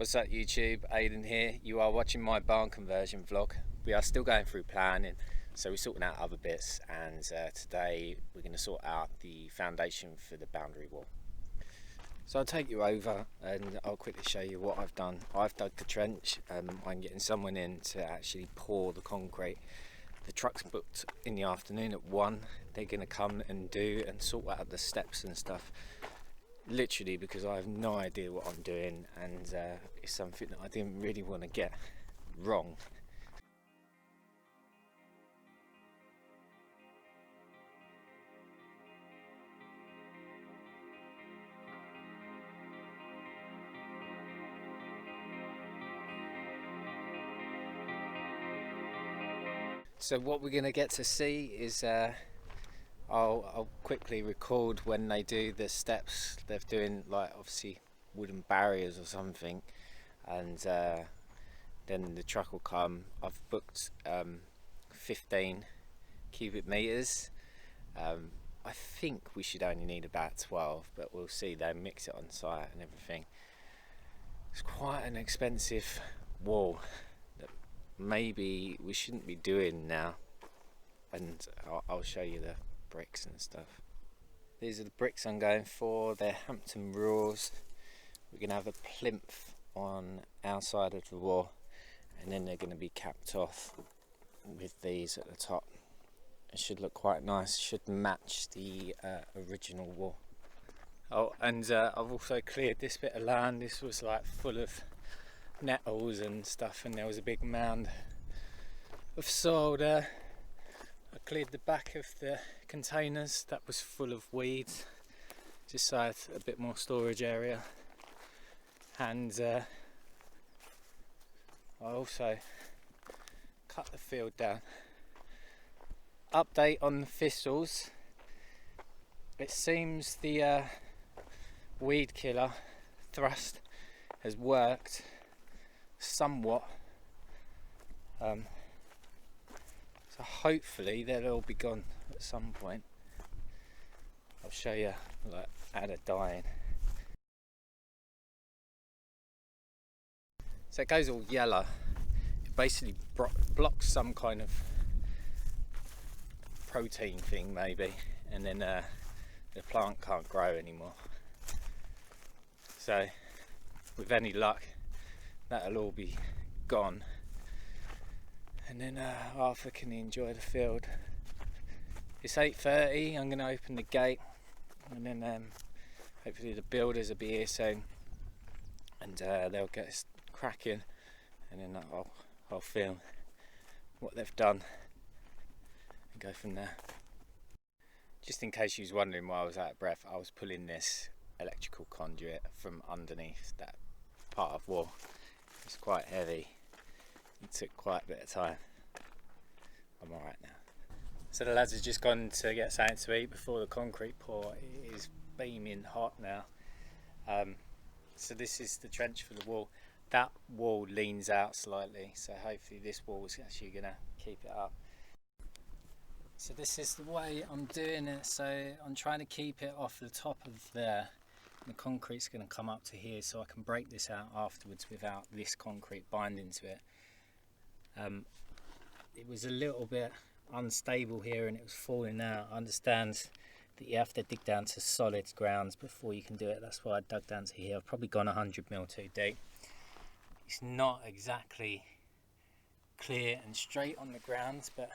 What's up YouTube, Aidan here. You are watching my barn conversion vlog. We are still going through planning, so we're sorting out other bits, and today we're going to sort out the foundation for the boundary wall. So I'll take you over and I'll quickly show you what I've done. I've dug the trench. I'm getting someone in to actually pour the concrete. The truck's booked in the afternoon at 1. They're going to come and do and sort out the steps and stuff. Literally because I have no idea what I'm doing, and it's something that I didn't really want to get wrong. So what we're going to get to see is I'll quickly record when they do the steps. They're doing like obviously wooden barriers or something, and then the truck will come. I've booked 15 cubic meters. I think we should only need about 12, but we'll see. They mix it on site and everything. It's quite an expensive wall that maybe we shouldn't be doing now, and I'll show you the bricks and stuff. These are the bricks I'm going for. They're Hampton Raws. We're going to have a plinth on our side of the wall, and then they're going to be capped off with these at the top. It should look quite nice, should match the original wall. Oh, and I've also cleared this bit of land. This was like full of nettles and stuff, and there was a big mound of soil there. I cleared the back of the containers that was full of weeds, just so I had a bit more storage area, and I also cut the field down. Update on the thistles. It seems the weed killer thrust has worked somewhat. So hopefully they'll all be gone at some point. I'll show you like how they're dying. So it goes all yellow. It basically blocks some kind of protein thing maybe, and then the plant can't grow anymore. So with any luck that'll all be gone, and then Arthur can enjoy the field. It's 8:30. I'm going to open the gate, and then hopefully the builders will be here soon, and they'll get us cracking, and then I'll film what they've done and go from there. Just in case you was wondering why I was out of breath, I was pulling this electrical conduit from underneath that part of wall. It's quite heavy. It took quite a bit of time. I'm alright now. So the lads have just gone to get something to eat before the concrete pour. It is beaming hot now. So this is the trench for the wall. That wall leans out slightly, so hopefully this wall is actually going to keep it up. So this is the way I'm doing it. So I'm trying to keep it off the top of there. The concrete's going to come up to here, so I can break this out afterwards without this concrete binding to it. It was a little bit unstable here and it was falling out. I understand that you have to dig down to solid grounds before you can do it. That's why I dug down to here. I've probably gone 100mm too deep. It's not exactly clear and straight on the grounds, but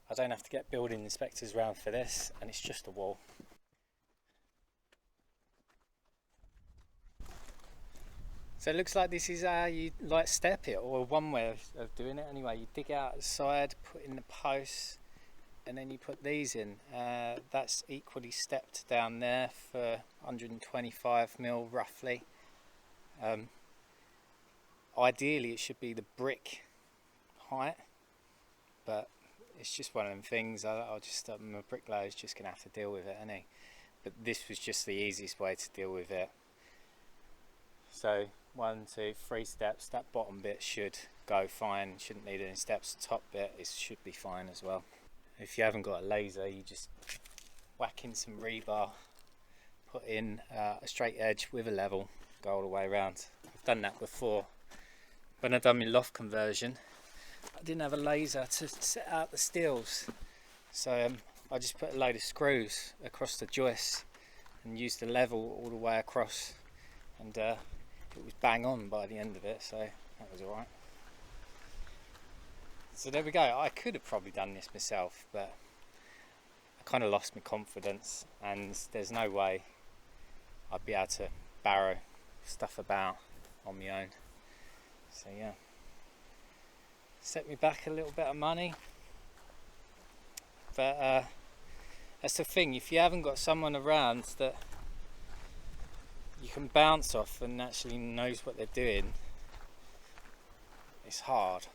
I don't have to get building inspectors round for this, and it's just a wall. So it looks like this is how you like step it, or one way of doing it anyway. You dig out the side, put in the posts, and then you put these in. That's equally stepped down there for 125mm roughly. Ideally it should be the brick height, but it's just one of them things. I'll just my bricklayer's just gonna have to deal with it, isn't he? But this was just the easiest way to deal with it. So 1, 2, 3 steps. That bottom bit should go fine, shouldn't need any steps. The top bit should be fine as well. If you haven't got a laser, you just whack in some rebar, put in a straight edge with a level, go all the way around. done that before. When I done my loft conversion, I didn't have a laser to set out the steels, so I just put a load of screws across the joists and used the level all the way across, and it was bang on by the end of it, so that was alright. So there we go. I could have probably done this myself, but I kind of lost my confidence, and there's no way I'd be able to barrow stuff about on my own. So yeah, set me back a little bit of money, but that's the thing, if you haven't got someone around that you can bounce off and actually knows what they're doing, it's hard.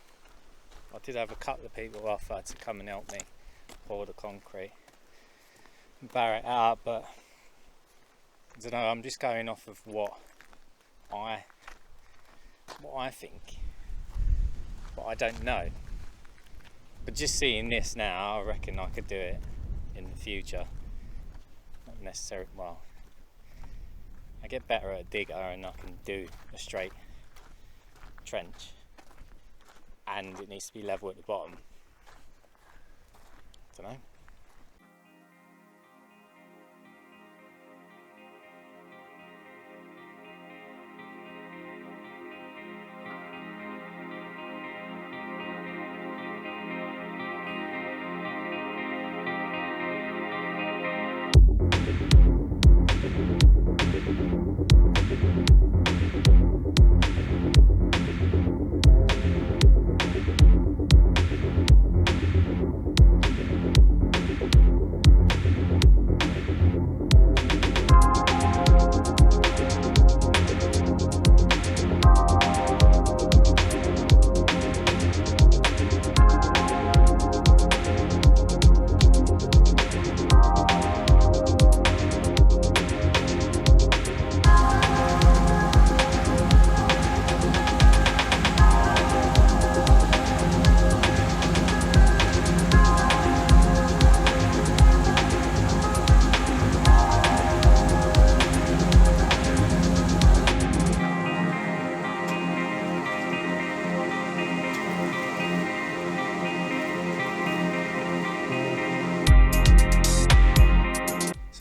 I did have a couple of people offer to come and help me pour the concrete and barrow it out, but I don't know, I'm just going off of what I think, but I don't know. But just seeing this now, I reckon I could do it in the future. Not necessarily, well, I get better at a digger and I can do a straight trench, and it needs to be level at the bottom. I don't know.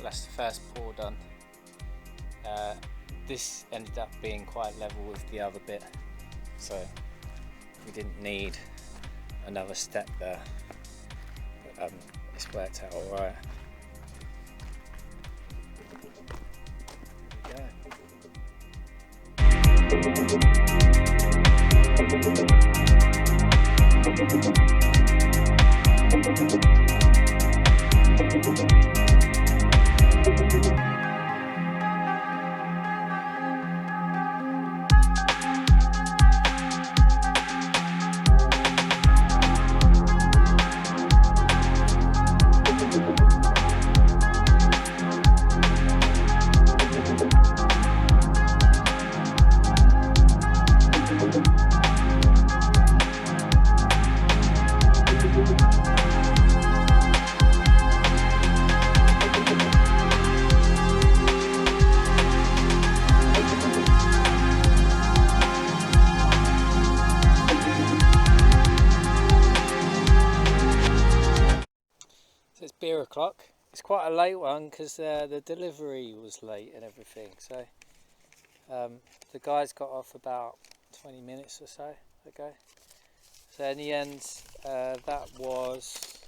That's the first pour done. This ended up being quite level with the other bit, so we didn't need another step there, but it's worked out alright. It's beer o'clock. It's quite a late one because the delivery was late and everything, so the guys got off about 20 minutes or so ago. So in the end, that was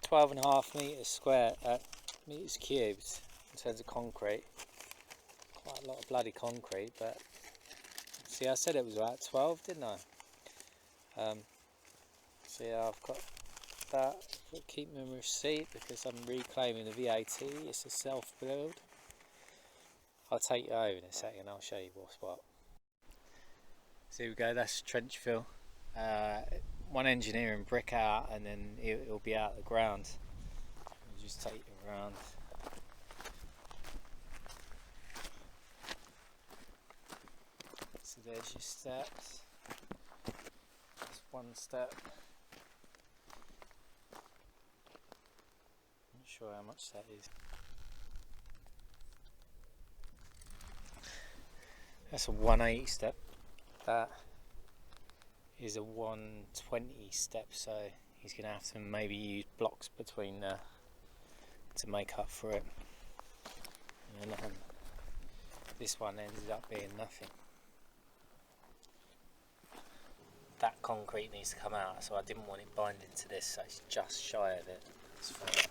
12.5 meters square, meters cubed in terms of concrete. Quite a lot of bloody concrete, but see, I said it was about 12, didn't I? So yeah, I've got that. I'll keep my receipt because I'm reclaiming the VAT. It's a self-build. I'll take you over in a second. I'll show you what's what. So here we go. That's trench fill. One engineering brick out, and then it'll be out of the ground. I'll just take it around. So there's your steps. That's one step. Not sure how much that is. That's a 180 step. That is a 120 step, so he's going to have to maybe use blocks between to make up for it. And this one ended up being nothing. That concrete needs to come out, so I didn't want it binding to this, so it's just shy of it. That's fine.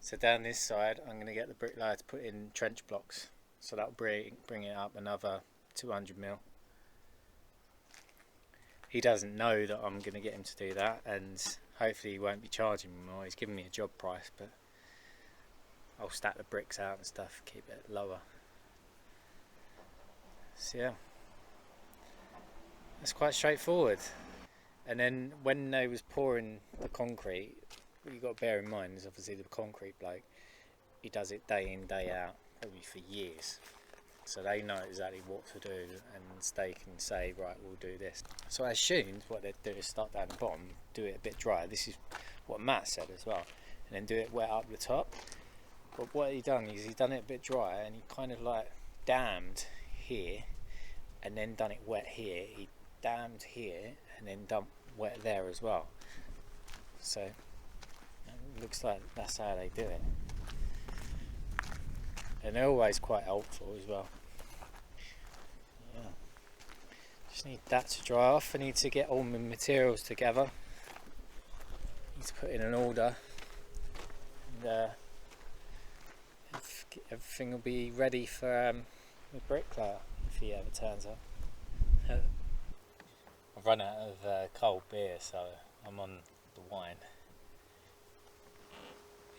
So down this side I'm going to get the bricklayer to put in trench blocks, so that'll bring it up another 200mm. He doesn't know that I'm going to get him to do that, and hopefully he won't be charging me more. He's giving me a job price, but I'll stack the bricks out and stuff, keep it lower. So yeah, that's quite straightforward. And then when they was pouring the concrete, what you've got to bear in mind is obviously the concrete bloke, he does it day in, day out, probably for years. So they know exactly what to do, and they can say, right, we'll do this. So I assumed what they'd do is start down the bottom, do it a bit dry. This is what Matt said as well. And then do it wet up the top. But what he done is he done it a bit dry, and he kind of like dammed here and then done it wet here. He dammed here and then done wet there as well. So it looks like that's how they do it. And they're always quite helpful as well. Yeah. Just need that to dry off. I need to get all my materials together. Need to put in an order. And everything will be ready for the bricklayer if he ever turns up. I've run out of cold beer, so I'm on the wine.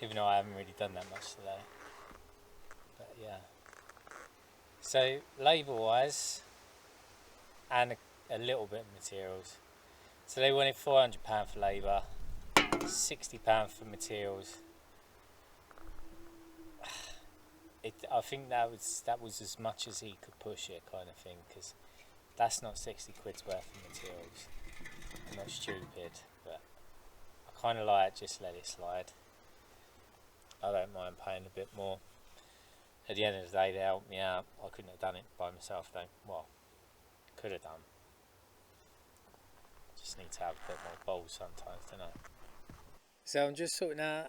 Even though I haven't really done that much today. But yeah. So labour wise, and a little bit of materials. So they wanted £400 for labour, £60 for materials. I think that was as much as he could push it, kind of thing, because that's not 60 quid's worth of materials. I'm not stupid, but I kind of like just let it slide. I don't mind paying a bit more. At the end of the day, they helped me out. I couldn't have done it by myself though. Well, could have done. Just need to have a bit more balls sometimes, don't I? So I'm just sorting out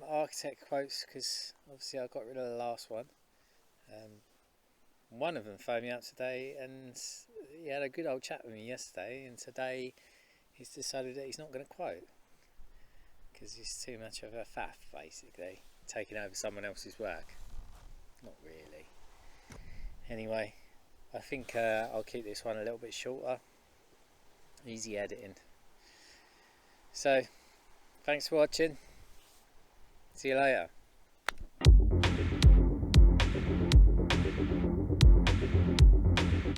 architect quotes, because obviously I got rid of the last one. One of them phoned me up today, and he had a good old chat with me yesterday, and today he's decided that he's not going to quote because he's too much of a faff, basically, taking over someone else's work. Not really. Anyway, I think I'll keep this one a little bit shorter. Easy editing. So, thanks for watching. See you later.